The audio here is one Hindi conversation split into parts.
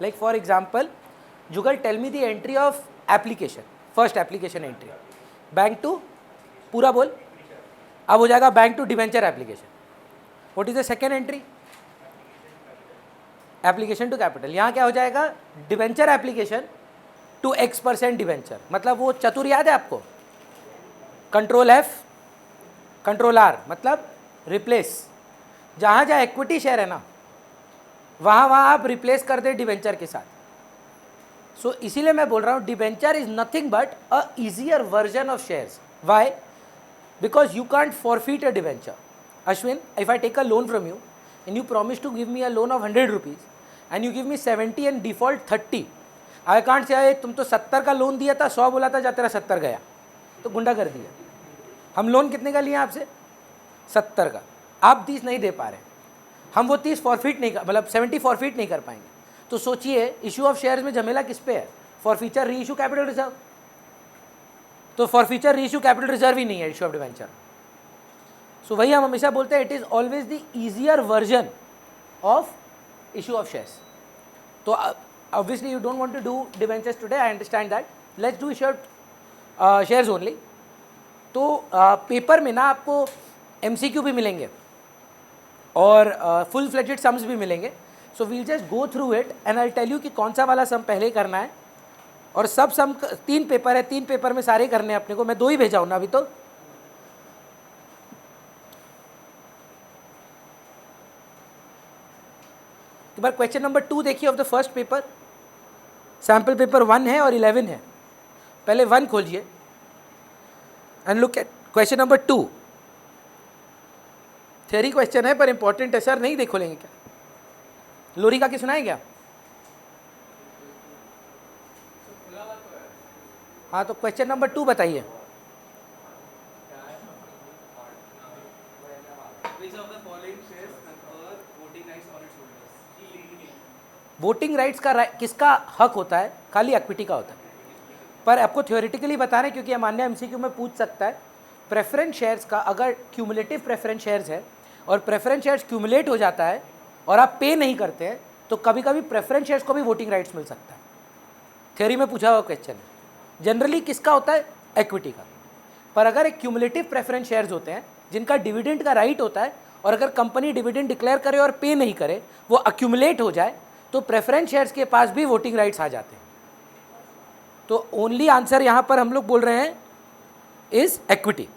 Like for example, Jugal, tell me the entry of application, first application entry. Bank to पूरा बोल, अब हो जाएगा bank to debenture application. What is the second entry? Application to capital. यहाँ क्या हो जाएगा? Debenture application to X% debenture. मतलब वो चतुर याद है आपको? कंट्रोल F, कंट्रोल R, मतलब रिप्लेस. जहाँ जहाँ इक्विटी शेयर है ना, वहाँ वहाँ आप रिप्लेस कर दे डिवेंचर के साथ. सो इसीलिए मैं बोल रहा हूँ debenture is nothing but a easier version of shares. Why? Because you can't forfeit a debenture. Ashwin, if I take a loan from you and you promise to give me a loan of 100 rupees and you give me 70 and default 30, I can't say तुम तो 70 का लोन दिया था, 100 बोला था, जा तेरा 70 गया, तो गुंडा कर दिया. हम लोन कितने का लिए आपसे? 70 का. आप 30 नहीं दे पा रहे, हम वो 30 फॉरफिट नहीं कर, मतलब 70 फॉरफिट नहीं कर पाएंगे. तो सोचिए इशू ऑफ शेयर्स में झमेला किस पे है? फॉर फ्यूचर री इशू कैपिटल रिजर्व. तो फॉर फ्यूचर री इशू कैपिटल रिजर्व ही नहीं है इशू ऑफ डिवेंचर. सो वही हम हमेशा बोलते हैं, it is always the easier version of issue of shares. तो obviously you don't want to do debentures today, I understand that. Let's do issue shares only. तो पेपर में ना आपको MCQ भी मिलेंगे और फुल फ्लेजेड सम्स भी मिलेंगे. So we'll just go through it and I tell you कि कौन सा वाला सम पहले करना है. और सब सम 3 पेपर है, 3 पेपर में सारे करने हैं अपने को. मैं 2 ही भेजा हूँ ना अभी. तो एक बार क्वेश्चन नंबर 2 देखिए of the first paper. Sample paper 1 है और 11 है. पहले 1 खोलिए and look at question number 2. Theory question है पर इंपॉर्टेंट है. सर नहीं देखो लेंगे क्या? लोरी का सुना है क्या? हाँ, तो क्वेश्चन नंबर 2 बताइए. वोटिंग राइट्स का किसका हक होता है? खाली इक्विटी का होता है. पर आपको थ्योरेटिकली बता रहे हैं क्योंकि मान्य MCQ में पूछ सकता है. प्रेफरेंस शेयर्स का अगर क्यूमुलेटिव प्रेफरेंस शेयर्स है और प्रेफरेंस शेयर्स क्यूमुलेट हो जाता है और आप पे नहीं करते हैं, तो कभी कभी प्रेफरेंस शेयर्स को भी वोटिंग राइट्स मिल सकता है. थ्योरी में पूछा हुआ क्वेश्चन है. जनरली किसका होता है? इक्विटी का. पर अगर एक क्यूमुलेटिव प्रेफरेंस शेयर्स होते हैं जिनका डिविडेंड का राइट होता है, और अगर कंपनी डिविडेंड डिक्लेयर करे और पे नहीं करे, वो अक्यूमुलेट हो जाए, तो प्रेफरेंस शेयर्स के पास भी वोटिंग राइट्स आ जाते हैं. तो ओनली आंसर यहां पर हम लोग बोल रहे हैं is equity.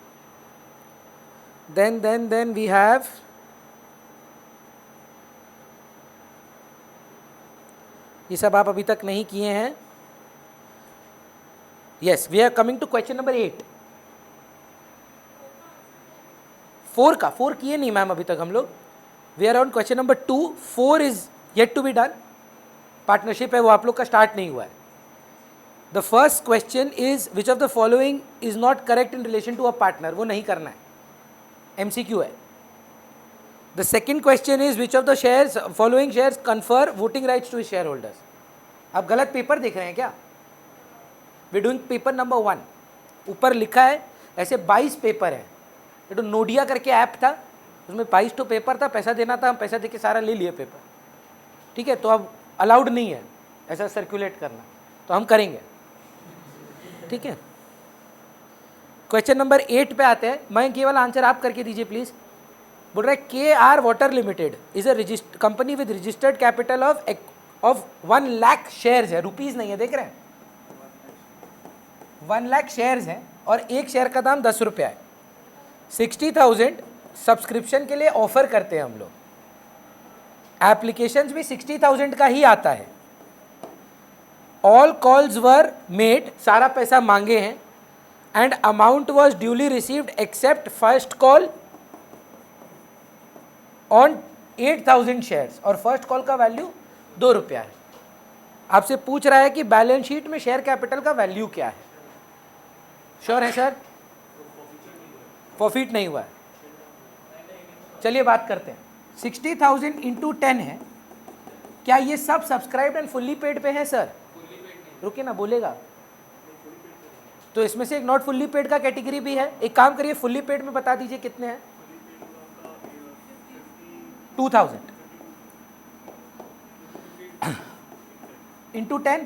Then we have ये सब आप अभी तक नहीं किए हैं. Yes, we are coming to question number 8. 4 किए नहीं मैम अभी तक हम लोग. We are on question number 2. 4 is yet to be done. Partnership है वो आप लोग का स्टार्ट नहीं हुआ है. The first question is which of the following is not correct in relation to a partner. वो नहीं करना है, MCQ है. The second question is which of the shares following shares confer voting rights to share holders. आप गलत पेपर देख रहे हैं क्या? We doing paper number 1. ऊपर लिखा है ऐसे 22 पेपर है. ये तो नोडिया करके ऐप था, उसमें 22 तो पेपर था. पैसा देना था, हम पैसा दे के सारा ले लिए पेपर. ठीक है, तो अब अलाउड नहीं है ऐसा सर्कुलेट करना, तो हम करेंगे. ठीक है, क्वेश्चन नंबर 8 पे आते हैं. मैं केवल आंसर आप करके दीजिए प्लीज. बोल रहा है KR water limited is a company with registered capital of 1 lakh shares है. रुपीज नहीं है, देख रहे हैं, 1 लाख शेयर्स हैं और एक शेयर का दाम 10 रुपया है. 60,000 सब्सक्रिप्शन के लिए ऑफर करते हैं हम लोग. एप्लीकेशंस भी 60,000 का ही आता है. ऑल कॉल्स वर मेड, सारा पैसा मांगे हैं. And amount was duly received accept first call on 8,000 shares. और फर्स्ट कॉल का वैल्यू 2 रुपया है. आपसे पूछ रहा है कि बैलेंस शीट में शेयर कैपिटल का वैल्यू क्या है. श्योर है सर? फॉरफिट नहीं हुआ है. चलिए बात करते हैं. 60,000 इंटू 10 है. क्या ये सब सब्सक्राइब्ड एंड फुल्ली पेड पे है सर? रुकिए ना, बोलेगा तो इसमें से एक नॉट फुल्ली पेड का कैटेगरी भी है. एक काम करिए, फुल्ली पेड में बता दीजिए कितने हैं. 2,000. Into 10,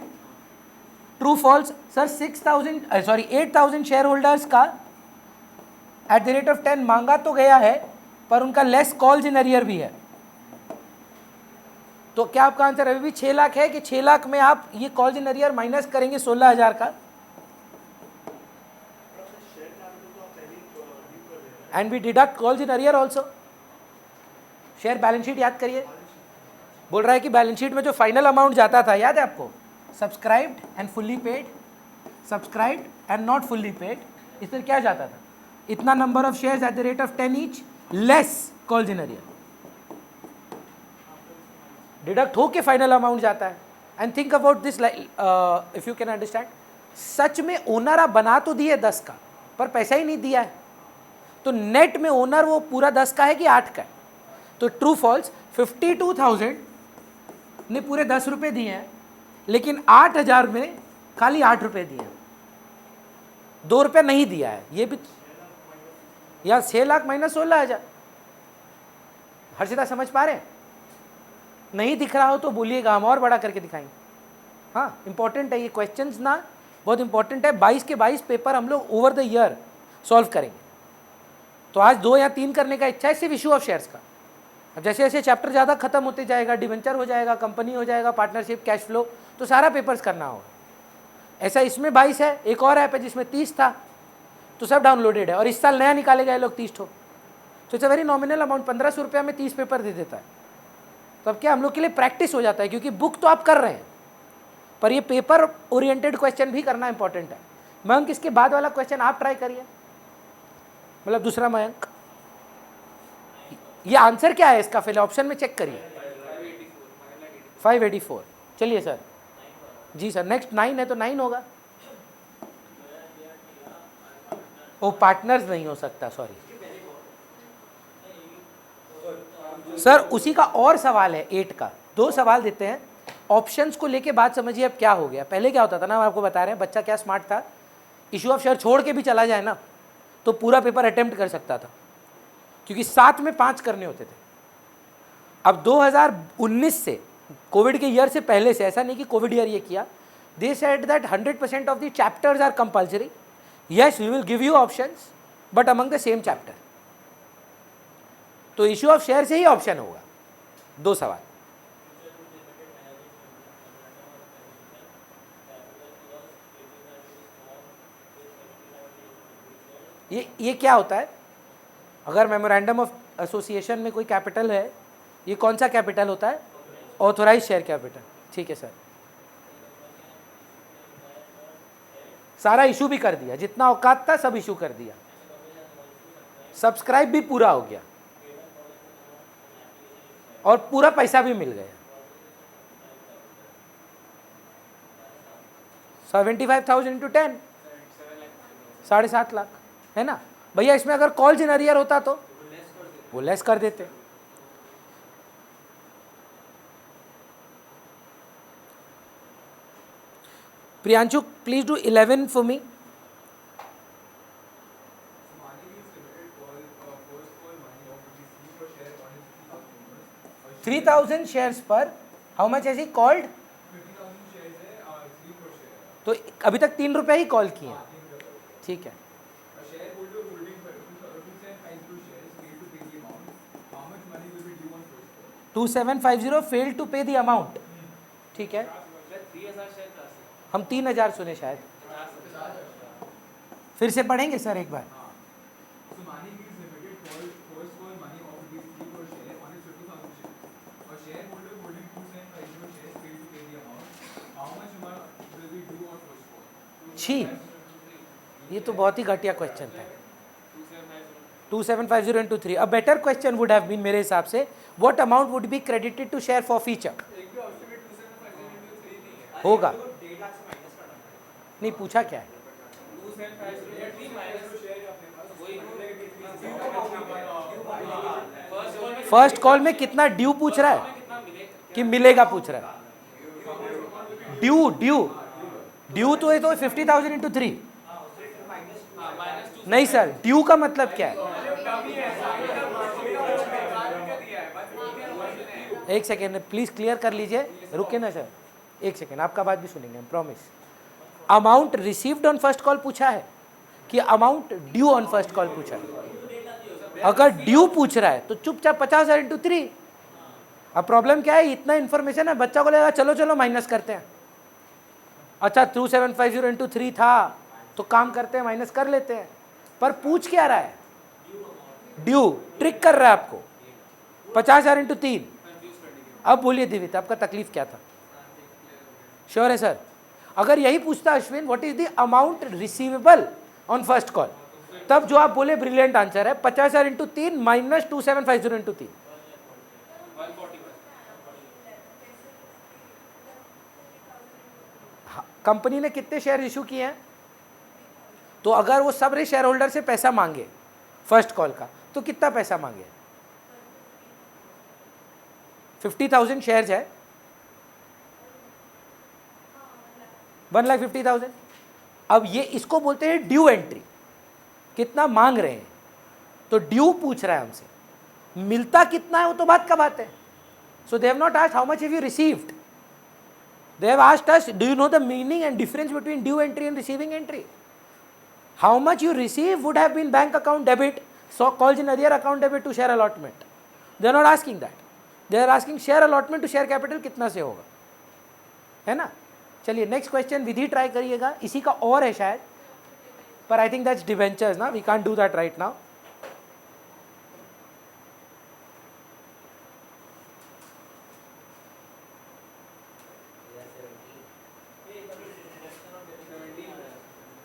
true false sir 8,000 share holders का एट द रेट ऑफ 10 मांगा तो गया है, पर उनका लेस कॉल्स इन अरियर भी है। तो क्या आपका आंसर अभी भी 6 लाख है कि 6 लाख में आप ये कॉल्स इन अरियर माइनस करेंगे 16,000 का, and we deduct calls in arrear also. Share balance sheet याद करिए, बोल रहा है कि बैलेंस शीट में जो फाइनल अमाउंट जाता था याद है आपको, subscribed and fully paid, subscribed and not fully paid, इस पर क्या जाता था, इतना number of shares at the rate of 10 each less calls in arrear, deduct होके फाइनल अमाउंट जाता है। And think about this if you can understand, सच में ओनर आप बना तो दिए 10 का, पर पैसा ही नहीं दिया है, तो नेट में ओनर वो पूरा 10 का है कि 8 का है। तो ट्रू फॉल्स 52,000 ने पूरे 10 रुपये दिए हैं, लेकिन 8,000 में खाली 8 रुपये दिए हैं, 2 रुपये नहीं दिया है, ये भी, या 6 लाख माइनस 16,000। हर्षिता समझ पा रहे हैं? नहीं दिख रहा हो तो बोलिएगा, हम और बड़ा करके दिखाएंगे। हाँ, इंपॉर्टेंट है ये क्वेश्चंस ना, बहुत इंपॉर्टेंट है। 22 के 22 पेपर हम लोग ओवर द ईयर सॉल्व करेंगे। तो आज 2 या 3 करने का इच्छा है सिर्फ इशू ऑफ शेयर्स का। अब जैसे जैसे चैप्टर ज़्यादा खत्म होते जाएगा, डिवेंचर हो जाएगा, कंपनी हो जाएगा, पार्टनरशिप, कैश फ्लो, तो सारा पेपर्स करना होगा। ऐसा इसमें 22 है, एक और ऐप है जिसमें 30 था, तो सब डाउनलोडेड है, और इस साल नया निकाले गए लोग 30 ठो। तो it's a very nominal amount, 1500 रुपया में 30 पेपर दे देता है। तो अब क्या हम लोग के लिए प्रैक्टिस हो जाता है, क्योंकि बुक तो आप कर रहे हैं, पर ये पेपर ओरिएंटेड क्वेश्चन भी करना इंपॉर्टेंट है। मयंक, इसके बाद वाला क्वेश्चन आप ट्राई करिए, मतलब दूसरा मयंक, ये आंसर क्या है इसका, पहले ऑप्शन में चेक करिए। 584। चलिए सर, जी सर, नेक्स्ट 9 है तो 9 होगा। वो पार्टनर्स नहीं हो सकता, सॉरी सर। उसी का और सवाल है 8 का, 2 सवाल देते हैं, ऑप्शंस को लेके बात समझिए। अब क्या हो गया, पहले क्या होता था ना, हम आपको बता रहे हैं, बच्चा क्या स्मार्ट था, इशू ऑफ शेयर छोड़ के भी चला जाए ना तो पूरा पेपर अटेम्प्ट कर सकता था, क्योंकि 7 में 5 करने होते थे। अब 2019 से, कोविड के ईयर से पहले से, ऐसा नहीं कि कोविड ईयर ये किया, they said that 100% of the chapters are compulsory, yes we will give you options but among the same chapter. तो इशू ऑफ शेयर से ही ऑप्शन होगा। 2 सवाल, ये क्या होता है, अगर मेमोरेंडम ऑफ एसोसिएशन में कोई कैपिटल है, ये कौन सा कैपिटल होता है, ऑथोराइज शेयर कैपिटल, ठीक है सर। सारा इशू भी कर दिया, जितना औकात था सब इशू कर दिया, सब्सक्राइब भी पूरा हो गया और पूरा पैसा भी मिल गया। 75,000 इंटू 10, 7.5 लाख है ना भैया। इसमें अगर कॉल्स इन अरियर होता तो वो लेस कर देते। Priyanshu, please do 11 for me. $3,000 shares पर how much has he called? तो अभी तक 3 रुपये ही कॉल किए हैं, ठीक है। 2750 फेल टू पे द अमाउंट, ठीक है। हम 3,000 सुने शायद, फिर से पढ़ेंगे सर एक बार। छी, ये तो बहुत ही घटिया क्वेश्चन था। 2750 into 3। A better question would have been मेरे हिसाब से, what amount would be credited to share for future? होगा नहीं, पूछा क्या है? फर्स्ट कॉल में कितना ड्यू पूछ रहा है कि मिलेगा पूछ रहा है? ड्यू ड्यू ड्यू तो है, तो 50,000 into 3 नहीं सर, ड्यू का मतलब क्या है? एक सेकेंड प्लीज क्लियर कर लीजिए, रुके ना सर। एक सेकेंड, आपका बात भी सुनेंगे हम, promise. Amount received on first call पूछा है कि amount due on first call पूछा है? अगर ड्यू पूछ रहा है तो चुपचाप 50,000 इंटू 3। अब प्रॉब्लम क्या है, इतना इन्फॉर्मेशन है, बच्चा को लगेगा चलो चलो माइनस करते हैं। अच्छा 2750 इंटू 3 था तो काम करते हैं, माइनस कर लेते हैं, पर पूछ क्या रहा है? ड्यू, ट्रिक कर रहा है आपको। 50,000 इंटू 3। अब बोलिए दिवित, आपका तकलीफ क्या था? श्योर है सर? अगर यही पूछता Ashwin what is the amount receivable on first call, तब जो आप बोले ब्रिलियंट आंसर है, 50,000 इंटू 3 माइनस 2750 इंटू 3। कंपनी ने कितने शेयर इशू किए हैं? तो अगर वो सब शेयर होल्डर से पैसा मांगे फर्स्ट कॉल का, तो कितना पैसा मांगे? 50,000 शेयर्स है, 1,50,000। अब ये इसको बोलते हैं ड्यू एंट्री, कितना मांग रहे हैं। तो ड्यू पूछ रहा है हमसे, मिलता कितना है वो तो बात का बात है। So they have not asked how much have you received, they have asked us do you know the meaning and difference between due entry and receiving entry? How much you receive would have been bank account debit, so calls in earlier account debit to share allotment. They are not asking that, they are asking share allotment to share capital कितना से होगा, है ना? चलिए नेक्स्ट क्वेश्चन, विधि ट्राई करिएगा, इसी का और है शायद, पर आई थिंक दैट्स डिवेंचर्स ना, we can't do that right now.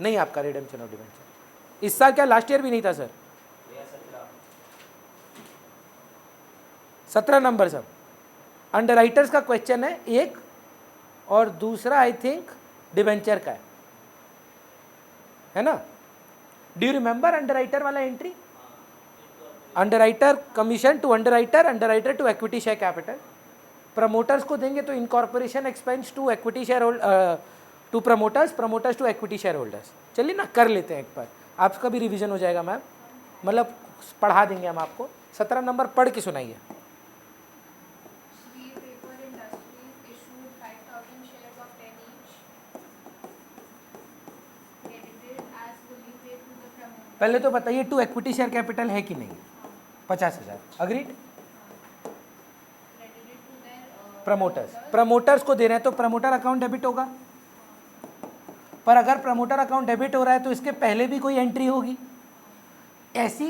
नहीं आपका रिडेम्पशन ऑफ डिवेंचर इस साल क्या लास्ट ईयर भी नहीं था सर? 17 नंबर सब अंडर राइटर्स का क्वेश्चन है एक, और दूसरा आई थिंक डिवेंचर का है ना? Do you remember underwriter वाला entry? Underwriter commission to underwriter to equity share capital, promoters को देंगे तो incorporation expense to equity shareholder to promoters to equity shareholders. चलिए ना कर लेते हैं एक बार, आपका भी रिवीजन हो जाएगा मैम, मतलब पढ़ा देंगे हम आपको। 17 नंबर पढ़ के सुनाइए। पहले तो बताइए टू इक्विटी शेयर कैपिटल है कि नहीं? 50,000 अग्रीड। प्रमोटर्स को दे रहे हैं तो प्रमोटर अकाउंट डेबिट होगा, पर अगर प्रमोटर अकाउंट डेबिट हो रहा है तो इसके पहले भी कोई एंट्री होगी। ऐसी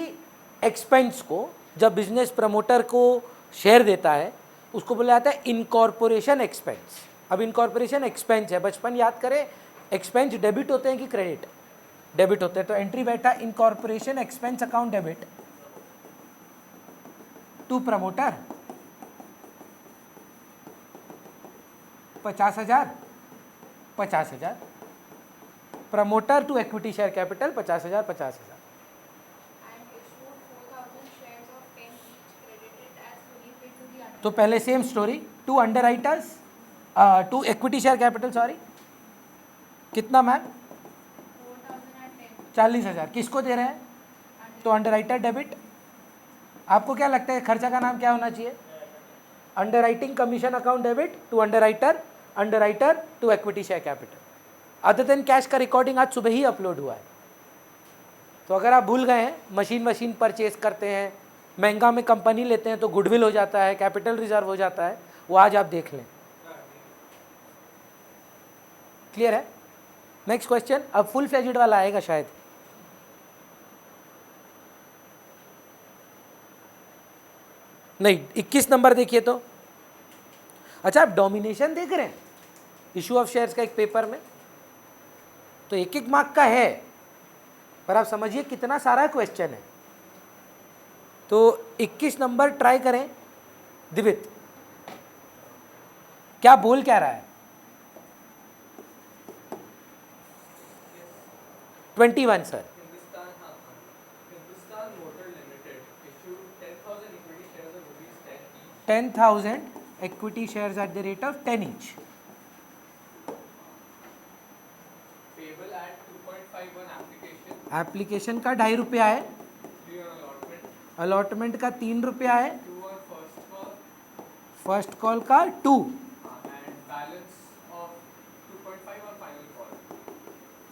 एक्सपेंस को जब बिजनेस प्रमोटर को शेयर देता है उसको बोला जाता है इनकॉर्पोरेशन एक्सपेंस। अब इनकॉर्पोरेशन एक्सपेंस है, बचपन याद करें, एक्सपेंस डेबिट होते हैं कि क्रेडिट? डेबिट होते हैं, तो एंट्री बैठा incorporation expense account debit to promoter 50,000 promoter to equity share capital 50,000। तो पहले same story, to underwriters to equity share capital, sorry कितना मैम? 40,000 किसको दे रहे हैं? तो अंडर राइटर डेबिट। आपको क्या लगता है खर्चा का नाम क्या होना चाहिए? Underwriting commission account debit to underwriter to equity share capital. Other than cash का रिकॉर्डिंग आज सुबह ही अपलोड हुआ है, तो अगर आप भूल गए हैं, मशीन परचेज करते हैं, महंगा में कंपनी लेते हैं तो गुडविल हो जाता है, कैपिटल रिजर्व हो जाता है, वो आज आप देख लें। क्लियर है? नेक्स्ट क्वेश्चन, अब फुल फ्लेजेड वाला आएगा शायद। नहीं 21 नंबर देखिए तो। अच्छा आप डोमिनेशन देख रहे हैं इशू ऑफ शेयर्स का एक पेपर में, तो एक एक मार्क का है, पर आप समझिए कितना सारा क्वेश्चन है। तो 21 नंबर ट्राई करें। दिवित क्या बोल क्या रहा है? 21 sir. 10,000 equity shares at the rate of 10 each. Payable at 2.51 application. Application का ₹2.5 है, 3 on allotment. अलॉटमेंट का ₹3 है, 2 on first call. First call का 2, And balance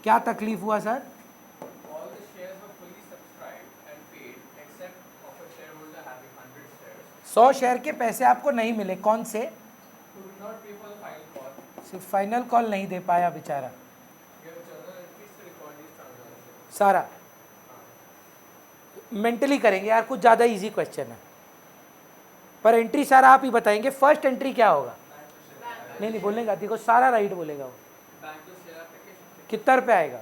क्या तकलीफ हुआ sir? All the shares were fully subscribed and paid except of a shareholder having 100 shares 100 share के पैसे आपको नहीं मिले, कौन से? who did not pay for the final call. सिर्फ फाइनल कॉल नहीं दे पाया बेचारा। We have journal entries to record these transactions. सारा मेंटली करेंगे यार, कुछ ज़्यादा इजी क्वेश्चन है, पर एंट्री सारा आप ही बताएंगे। फर्स्ट एंट्री क्या होगा? नहीं बोलेगा, देखो सारा राइट बोलेगा वो। Bank to share application कितना रुपये आएगा?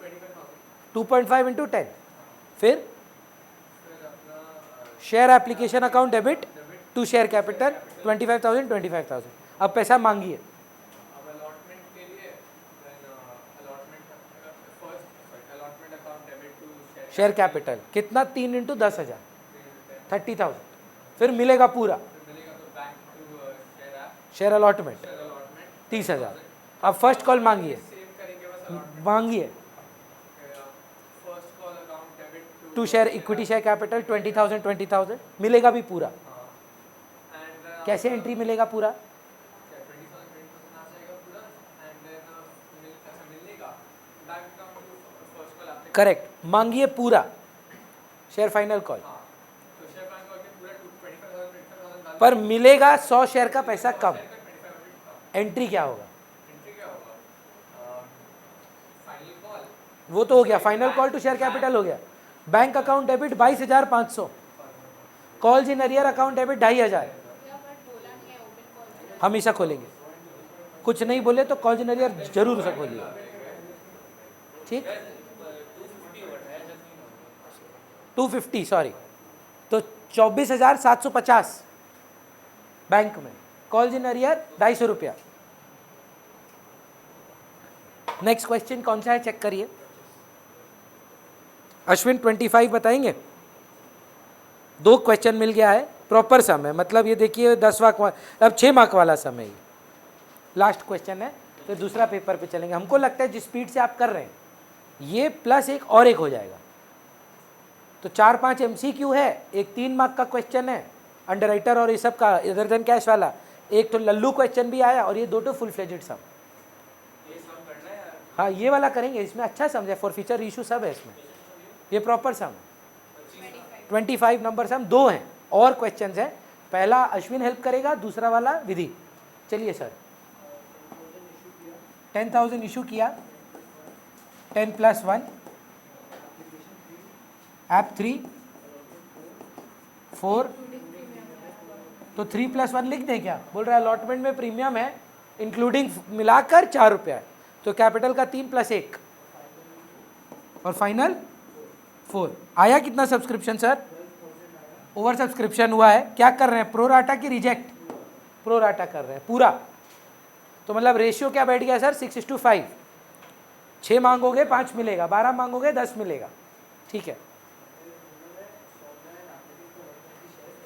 25,000. 2.5 इंटू 10। फिर फिर अपना share application account debit to share capital 25,000। अब पैसा मांगिए। अब allotment के लिए then allotment account debit to share capital कितना? 3 इंटू 10,000 30,000। फिर मिलेगा पूरा। फिर मिलेगा तो bank to share allotment share allotment 30,000। अब फर्स्ट कॉल मांगिए, सेव करेंगे बस allotment. मांगिए। First call account debit to share equity share capital 20,000 मिलेगा भी पूरा। एंड कैसे एंट्री मिलेगा पूरा? 20,000 आ जाएगा पूरा एंड देन मिलने का bank account to first call आपने करेक्ट, मांगिए पूरा शेयर फाइनल कॉल। हाँ तो शेयर बैंक कॉल के पूरा 25,000 पर मिलेगा 100 शेयर का पैसा कम। 25,000 एंट्री क्या होगा? एंट्री क्या होगा? फाइनल कॉल वो तो हो गया, final call to share capital हो गया। Bank account debit 22,500, calls in arrear account debit 2,500। हमेशा खोलेंगे, कुछ नहीं बोले तो कॉल्स इन अरियर जरूर से खोलिए, ठीक? 250 सॉरी, तो 24,750 बैंक में, कॉल्स इन अरियर 250 रुपया। नेक्स्ट क्वेश्चन कौन सा है चेक करिए। अश्विन 25 बताएंगे। 2 क्वेश्चन मिल गया है, प्रॉपर सम है, मतलब ये देखिए 10 मार्क, अब 6 मार्क वाला सम है। ये लास्ट क्वेश्चन है, फिर दूसरा पेपर पे चलेंगे। हमको लगता है जिस स्पीड से आप कर रहे हैं ये प्लस एक और एक हो जाएगा, तो 4-5 MCQ है, एक 3 मार्क का क्वेश्चन है अंडरराइटर और ये सब का अदर देन कैश वाला, एक तो लल्लू क्वेश्चन भी आया और ये 2 तो फुल फ्लेजेड सम। हाँ ये वाला करेंगे, इसमें अच्छा समझे, फॉर फ्यूचर इशू सब है इसमें, ये प्रॉपर सम 25 नंबर सम 2 हैं और क्वेश्चंस हैं। पहला अश्विन हेल्प करेगा, दूसरा वाला विधि। चलिए सर, 10,000 इशू किया, 10 + 1 ऐप 3 4, तो 3 + 1 लिख दें क्या? बोल रहा है अलॉटमेंट में प्रीमियम है इंक्लूडिंग मिलाकर 4 रुपया है, तो कैपिटल का 3 + 1 और फाइनल 4। आया कितना सब्सक्रिप्शन सर? ओवर सब्सक्रिप्शन हुआ है। क्या कर रहे हैं, प्रोराटा की रिजेक्ट? प्रोराटा कर रहे हैं पूरा, तो मतलब रेशियो क्या बैठ गया सर? 6:5। 6 मांगोगे 5 मिलेगा, 12 मांगोगे 10 मिलेगा, ठीक है।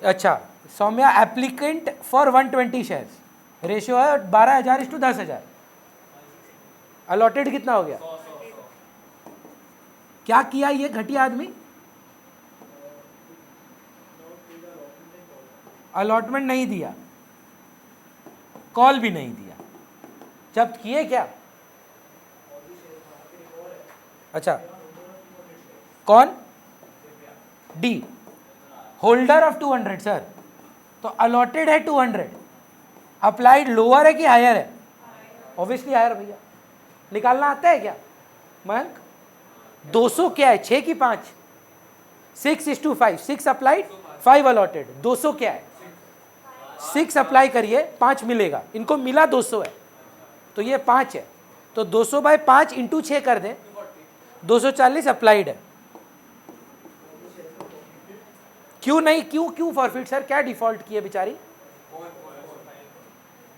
अच्छा, Saumya applicant for 120 shares, ratio है 12,000:10,000। अलॉटेड कितना हो गया? क्या किया ये घटिया आदमी? अलॉटमेंट नहीं दिया, कॉल भी नहीं दिया, जब्त किए क्या? अच्छा, कौन? डी, होल्डर ऑफ 200 सर, तो अलॉटेड है 200, अप्लाइड लोअर है कि हायर है? ऑब्वियसली हायर भैया। निकालना आता है क्या मयंक? 200 क्या है, 6 की 5? 6:5, 6 अप्लाइड 5 अलॉटेड, 200 क्या है? 6 अप्लाई करिए 5 मिलेगा, इनको मिला 200 है, तो ये 5 है, तो 200/5 × 6 कर दें, 240 अप्लाइड है। क्यों नहीं, क्यों फॉरफिट सर? क्या डिफॉल्ट किए बेचारी?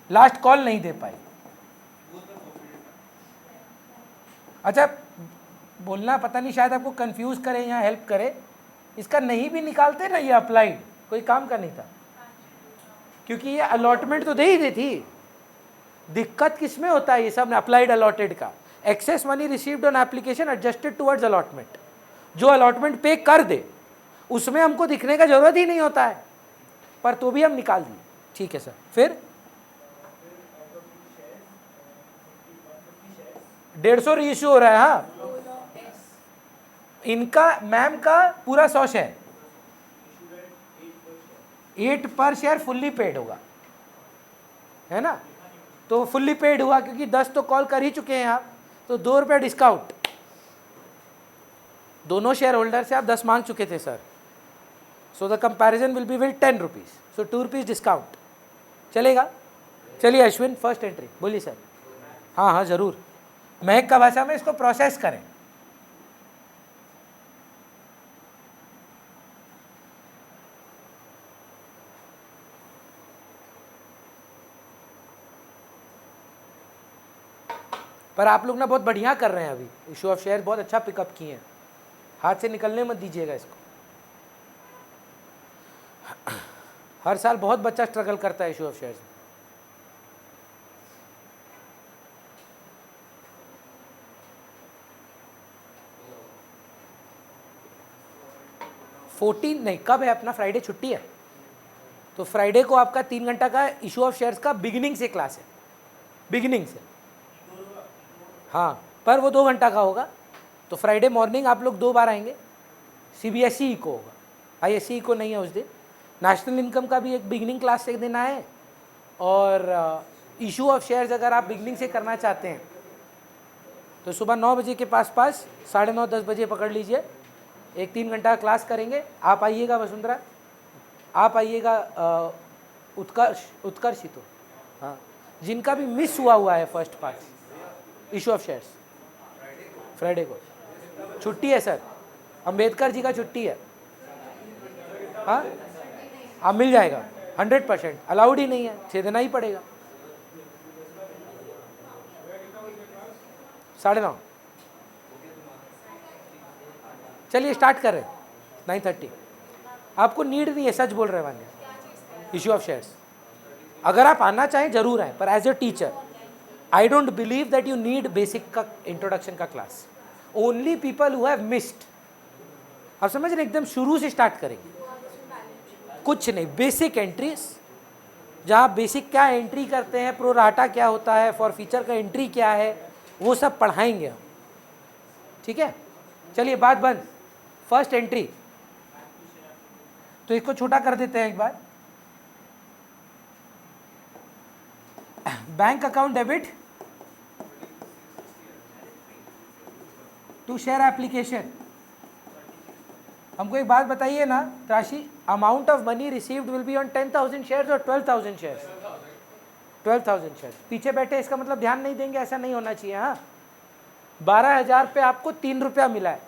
लास्ट कॉल नहीं दे पाई। अच्छा बोलना, पता नहीं शायद आपको कंफ्यूज करे या हेल्प करे, इसका नहीं भी निकालते ना ये अप्लाइड, कोई काम का नहीं था, क्योंकि ये अलॉटमेंट तो दे ही देती। दिक्कत किसमें होता है ये सब अप्लाइड अलॉटेड का? Excess money received on application adjusted towards allotment, जो अलॉटमेंट पे कर दे उसमें हमको दिखने का जरूरत ही नहीं होता है, पर तो भी हम निकाल दिए, ठीक है सर। फिर 150 रीइश्यू हो रहा है। हाँ, इनका मैम का पूरा 100 शेयर, 8 पर शेयर फुल्ली पेड होगा, है ना। तो फुल्ली पेड हुआ क्योंकि 10 तो कॉल कर ही चुके हैं आप, तो 2 रुपये डिस्काउंट। दोनों शेयर होल्डर से आप 10 मांग चुके थे sir, so the comparison will be with 10 rupees, so 2 rupees discount. चलेगा? चलिए अश्विन, फर्स्ट एंट्री बोलिए सर। हाँ हाँ ज़रूर, महक का भाषा में इसको प्रोसेस करें। पर आप लोग ना बहुत बढ़िया कर रहे हैं, अभी इशू ऑफ शेयर बहुत अच्छा पिकअप किए हैं, हाथ से निकलने मत दीजिएगा इसको। हर साल बहुत बच्चा स्ट्रगल करता है इशू ऑफ शेयर्स में। फोर्टीन नहीं, कब है अपना? फ्राइडे छुट्टी है, तो फ्राइडे को आपका 3 घंटा का इशू ऑफ शेयर्स का बिगिनिंग से क्लास है, बिगिनिंग से। हाँ, पर वो 2 घंटा का होगा, तो फ्राइडे मॉर्निंग आप लोग 2 बार आएंगे। CBSE को होगा, ISE को नहीं है उस दिन। नेशनल इनकम का भी एक बिगिनिंग क्लास एक दिन आए, और इशू ऑफ शेयर्स अगर आप बिगिनिंग से करना चाहते हैं तो सुबह 9 बजे के पास 9:30 10 बजे पकड़ लीजिए, एक 3 घंटा क्लास करेंगे। आप आइएगा वसुंधरा, आप आइएगा उत्कर्ष ही तो, हाँ, जिनका भी मिस हुआ है first part issue of shares, Friday को छुट्टी है सर, अंबेडकर जी का छुट्टी है। हाँ, आप मिल जाएगा 100%, अलाउड ही नहीं है, 6 देना ही पड़ेगा। 9:30, चलिए स्टार्ट करें। 9:30, आपको नीड नहीं है, सच बोल रहे हैं इशू ऑफ शेयर्स। अगर आप आना चाहें जरूर आए, पर as a teacher I don't believe that you need basic का इंट्रोडक्शन का class, only people who have missed. आप समझ रहे, एकदम शुरू से स्टार्ट करेंगे, कुछ नहीं, बेसिक एंट्रीज, जहाँ बेसिक क्या एंट्री करते हैं, प्रो राटा क्या होता है, फॉर फीचर का एंट्री क्या है, वो सब पढ़ाएंगे हम, ठीक है। चलिए बात बंद, फर्स्ट एंट्री, तो इसको छोटा कर देते हैं एक बार। Bank account debit to share application. हमको एक बात बताइए ना Trashi, amount of money received will be on 10,000 shares और 12,000 शेयर्स? 12,000 शेयर्स। पीछे बैठे इसका मतलब ध्यान नहीं देंगे, ऐसा नहीं होना चाहिए। हाँ, 12,000 पे आपको 3 रुपया मिला है,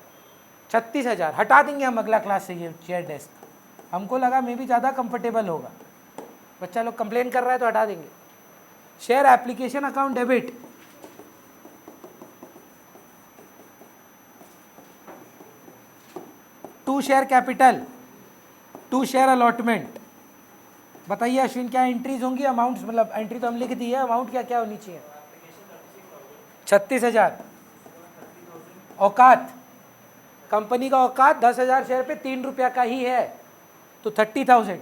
36,000 हटा देंगे हम अगला क्लास से ये शेयर डेस्क। हमको लगा मे भी ज़्यादा कंफर्टेबल होगा, बच्चा लोग कंप्लेन कर रहा है तो हटा देंगे। Share application account debit, to share capital, to share allotment. बताइए अश्विन क्या एंट्रीज होंगी, अमाउंट्स, मतलब एंट्री तो हम लिख दी है, अमाउंट क्या क्या होनी चाहिए? 36,000। औकात, कंपनी का औकात 10,000 शेयर पे 3 रुपया का ही है, तो 30,000,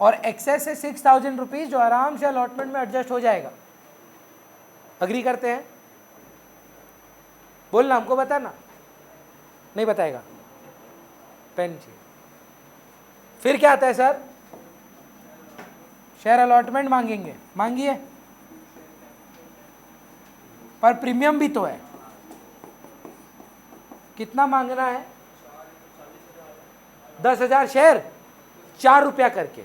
और एक्सेस है 6,000 रुपीज़, जो आराम से अलॉटमेंट में एडजस्ट हो जाएगा। अग्री करते हैं? बोलना, हमको बताना, नहीं बताएगा, पेन चाहिए। फिर क्या आता है सर? शेयर अलॉटमेंट मांगेंगे, मांगिए, पर प्रीमियम भी तो है। कितना मांगना है? 10,000 शेयर, 4 रुपया करके,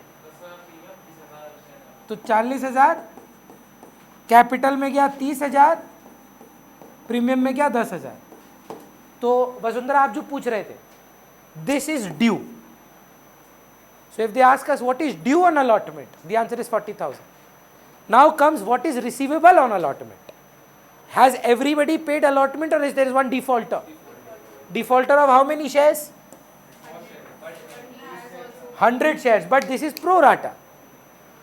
तो 40,000, कैपिटल में गया 30,000, प्रीमियम में गया 10,000। तो वसुंधरा आप जो पूछ रहे थे, this is due. So if they ask us what is due on allotment, the answer is 40,000. Now comes what is receivable on allotment. Has everybody paid allotment, or is there one defaulter? Defaulter of how many shares? 100 shares, but this is pro rata.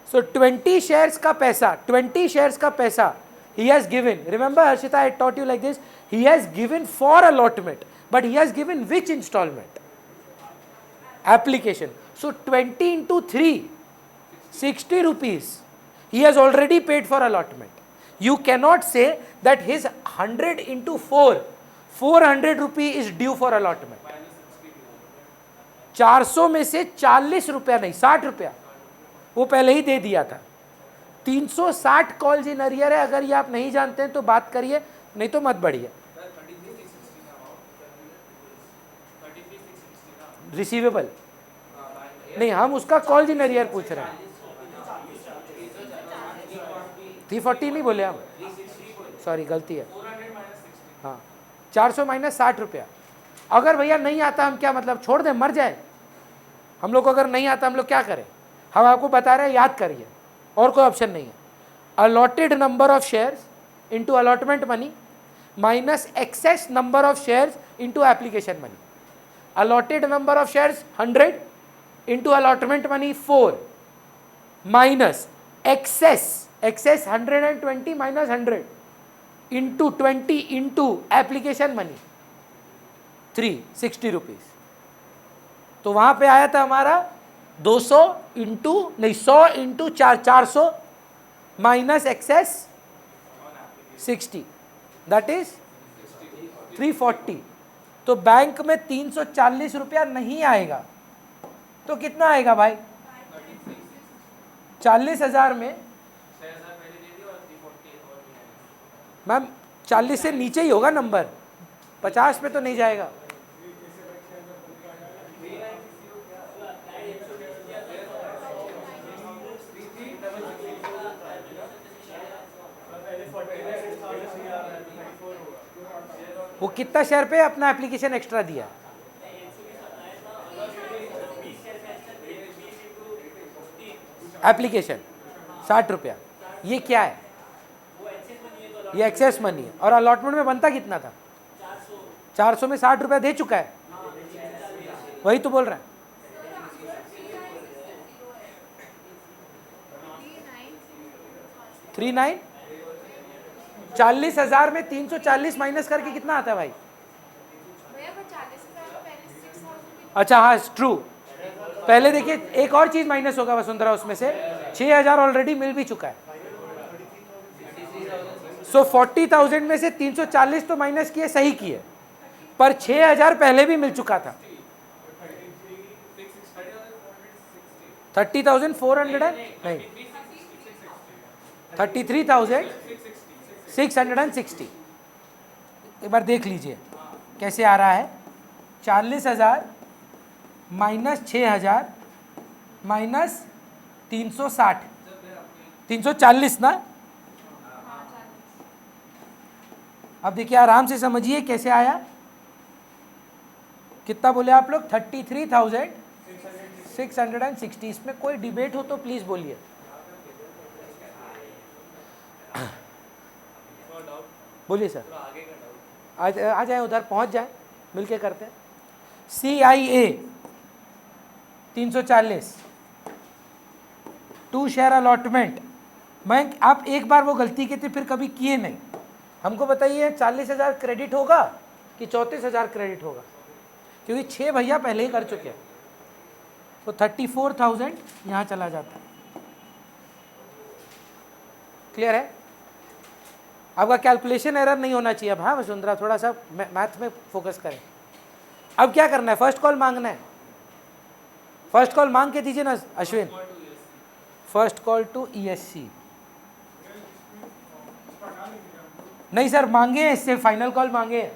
So 20 shares का पैसा, 20 shares का पैसा he has given. Remember Harshita, I taught you like this. He has given for allotment, but he has given which installment? Application. So 20 into 3, 60 rupees he has already paid for allotment. You cannot say that his 100 into 4, 400 rupee is due for allotment. 400 में से 40 रुपया नहीं, 60 रुपया वो पहले ही दे दिया था. 360 कॉल्स इन अरियर है. अगर ये आप नहीं जानते हैं तो बात करिए, नहीं तो मत बढ़िए. रिसीवेबल नहीं, हम उसका कॉल्स इन अरियर पूछ रहे हैं. 340 नहीं बोले हम, सॉरी गलती है. हाँ 400 माइनस 60 रुपया. अगर भैया नहीं आता हम क्या मतलब छोड़ दें, मर जाए हम लोग को? अगर नहीं आता हम लोग क्या करें? हम आपको बता रहे हैं, याद करिए, और कोई ऑप्शन नहीं है. Allotted number of shares into allotment money minus excess number of shares into application money. Allotted number of shares 100 into allotment money 4 minus excess 120 minus 100 into 20 into application money 360 rupees. तो वहां पे आया था हमारा 200 इंटू नहीं 100 into 400 minus excess 60, that is 340. तो बैंक में 340 रुपया नहीं आएगा तो कितना आएगा भाई? 40,000 में मैम 40 से नीचे ही होगा नंबर, 50 पे तो नहीं जाएगा. वो कितना शेयर पे अपना एप्लीकेशन एक्स्ट्रा दिया? एप्लीकेशन 60 रुपया. ये क्या है? ये एक्सेस मनी है. और अलॉटमेंट में बनता कितना था? 400 में 60 रुपया दे चुका है. वही तो बोल रहा है. थ्री 40,000 में 340 माइनस करके कितना आता है भाई? अच्छा हाँ ट्रू. पहले देखिए एक और चीज माइनस होगा वसुंधरा उसमें से. 6,000 ऑलरेडी मिल भी चुका है. सो 40,000 में से 340 तो माइनस किए, सही किए, पर 6,000 पहले भी मिल चुका था. 30,400 नहीं 33,660. एक बार देख लीजिए कैसे आ रहा है. 40,000 माइनस 6,000 माइनस 360, 340 ना. अब देखिए आराम से समझिए कैसे आया. कितना बोले आप लोग? 33,660. इसमें कोई डिबेट हो तो प्लीज बोलिए. बोलिए सर. आ जाए उधर, पहुंच जाए, मिलके करते हैं. CIA 340 2 share allotment. मैं आप एक बार वो गलती की थी फिर कभी किए नहीं. हमको बताइए 40,000 क्रेडिट होगा कि 34,000 क्रेडिट होगा? क्योंकि 6 भैया पहले ही कर चुके हैं. तो 34,000 यहाँ चला जाता है. क्लियर है? आपका कैलकुलेशन एरर नहीं होना चाहिए. अब हाँ वसुंधरा थोड़ा सा मैथ में फोकस करें. अब क्या करना है? फर्स्ट कॉल मांगना है. फर्स्ट कॉल मांग के दीजिए ना Ashwin. First call to ESC. नहीं सर मांगे, इससे फाइनल कॉल मांगे,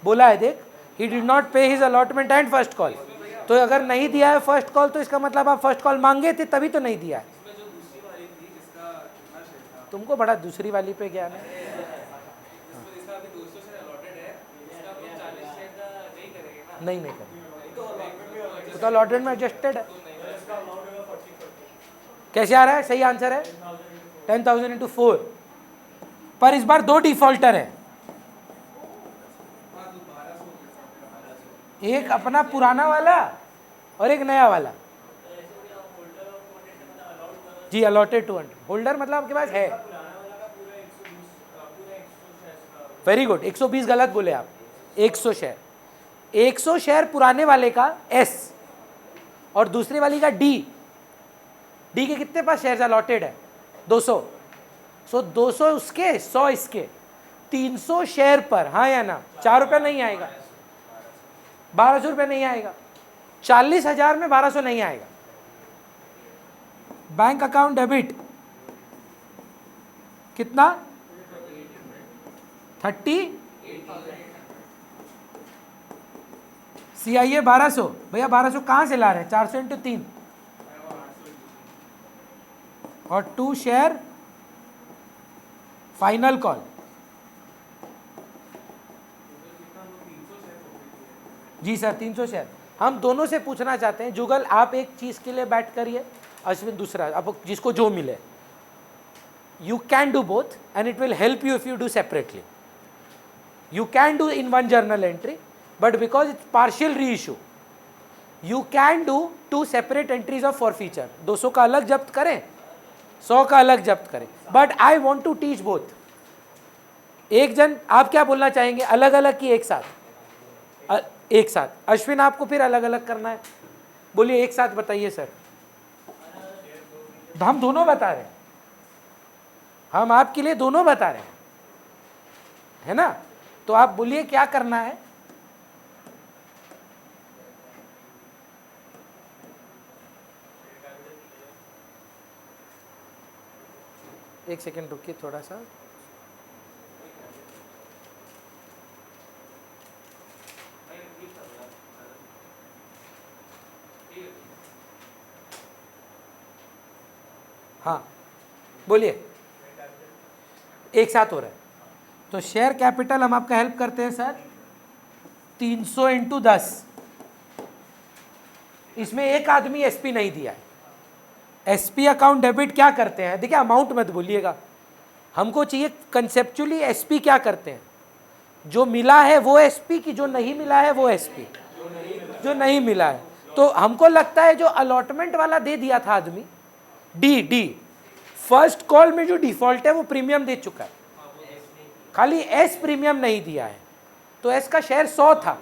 बोला है. देख he did not pay his allotment and first call. तो अगर नहीं दिया है फर्स्ट कॉल तो इसका मतलब आप फर्स्ट कॉल मांगे थे तभी तो नहीं दिया है. तुमको बड़ा दूसरी वाली पे ज्ञान है. नहीं करेंगे तो अलॉटमेंट में एडजस्टेड है. कैसे आ रहा है? सही आंसर है 10,000 इंटू 4. पर इस बार 2 डिफॉल्टर है. एक अपना पुराना वाला और एक नया वाला. जी अलॉटेड 200. होल्डर मतलब आपके पास है. Very good. 120 गलत बोले आप. 100 शेयर. 100 शेयर पुराने वाले का S और दूसरे वाली का D. डी के कितने पास शेयर अलॉटेड है? 200. सो 200 उसके 100 इसके, 300 शेयर पर, हाँ या ना? 4 रुपये नहीं आएगा, 1200 रुपये नहीं आएगा, 40,000 में 1200 नहीं आएगा। बैंक अकाउंट डेबिट कितना? 30, CIA 1200, भैया 1200 कहाँ से ला रहे हैं? 400 इंटू 3 और 2 शेयर फाइनल कॉल। जी सर 300 शेयर। हम दोनों से पूछना चाहते हैं, जुगल आप एक चीज़ के लिए बैट करिए, अश्विन दूसरा, अब जिसको जो मिले। You can do both and it will help you if you do separately. You can do in one journal entry, but because it's partial reissue, you can do 2 separate entries of forfeiture. 200 का अलग जब्त करें, 100 का अलग जब्त करें, but I want to teach both. एक जन, आप क्या बोलना चाहेंगे, अलग अलग की एक साथ? एक साथ। अश्विन आपको फिर अलग अलग करना है, बोलिए एक साथ बताइए सर। हम दोनों बता रहे हैं, हम आपके लिए दोनों बता रहे हैं, है ना? तो आप बोलिए क्या करना है। एक सेकेंड रुकिए थोड़ा सा। हाँ बोलिए, एक साथ हो रहा है। तो शेयर कैपिटल हम आपका हेल्प करते हैं सर, 300 इंटू 10। इसमें एक आदमी एसपी नहीं दिया है। एसपी अकाउंट डेबिट क्या करते हैं? देखिए अमाउंट मत बोलिएगा, हमको चाहिए कंसेप्चुअली एसपी क्या करते हैं। जो मिला है वो एसपी की, जो नहीं मिला है वो एसपी, जो नहीं मिला है। तो हमको लगता है जो अलॉटमेंट वाला दे दिया था आदमी, डी फर्स्ट कॉल में जो डिफॉल्ट है वो प्रीमियम दे चुका है, खाली एस प्रीमियम नहीं दिया है। तो एस का शेयर 100 था,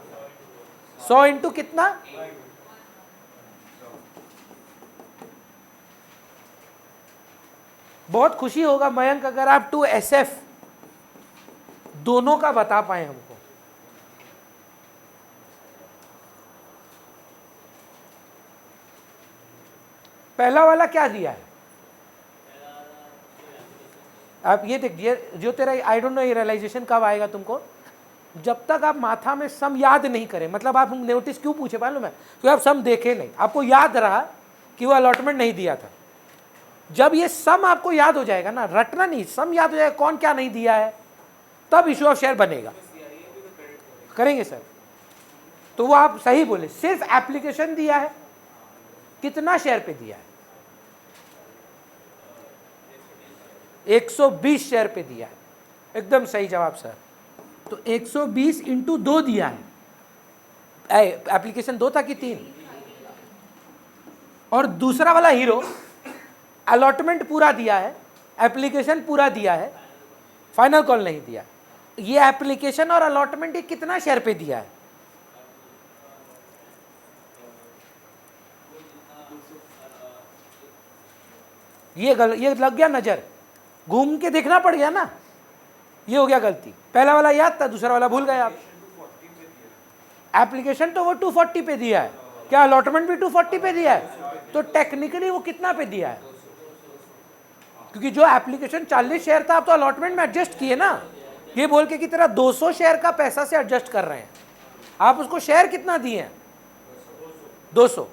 100 इंटू कितना? बहुत खुशी होगा मयंक अगर आप 2 SF दोनों का बता पाए हमको। पहला वाला क्या दिया है? आप ये देखिए, जो तेरा आई डोंट नो ये रियलाइजेशन कब आएगा तुमको, जब तक आप माथा में सम याद नहीं करें। मतलब आप नोटिस क्यों पूछे मालूम है? क्योंकि आप सम देखे नहीं, आपको याद रहा कि वो अलॉटमेंट नहीं दिया था। जब ये सम आपको याद हो जाएगा ना, रटना नहीं, सम याद हो जाएगा कौन क्या नहीं दिया है, तब इशू ऑफ शेयर बनेगा। करेंगे सर? तो वो आप सही बोले, सिर्फ एप्लीकेशन दिया है, कितना शेयर पे दिया है? 120 शेयर पे दिया है, एकदम सही जवाब सर। तो 120 इंटू 2 दिया है। एप्लीकेशन 2 था कि 3? और दूसरा वाला हीरो अलॉटमेंट पूरा दिया है, एप्लीकेशन पूरा दिया है, फाइनल कॉल नहीं दिया। ये एप्लीकेशन और अलॉटमेंट ये कितना शेयर पे दिया है? ये लग गया नजर, घूम के देखना पड़ गया ना, ये हो गया गलती। पहला वाला याद था, दूसरा वाला भूल गए आप। एप्लीकेशन तो वो 240 पे दिया है, क्या अलॉटमेंट भी 240 पे दिया है? तो टेक्निकली वो कितना पे दिया है? क्योंकि जो एप्लीकेशन 40 शेयर था, आप तो अलॉटमेंट में एडजस्ट किए ना, ये बोल के कि तेरा 200 शेयर का पैसा से एडजस्ट कर रहे हैं, आप उसको शेयर कितना दिए हैं? 200।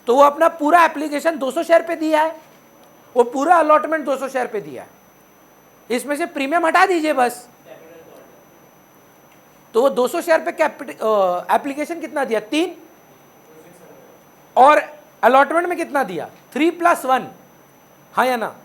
तो वो अपना पूरा एप्लीकेशन 200 शेयर पे दिया है, वो पूरा अलॉटमेंट 200 शेयर पे दिया है। इसमें से प्रीमियम हटा दीजिए बस, तो वो 200 शेयर पे एप्लीकेशन कितना दिया? 3। और अलॉटमेंट में कितना दिया? 3 + 1, हाँ या ना?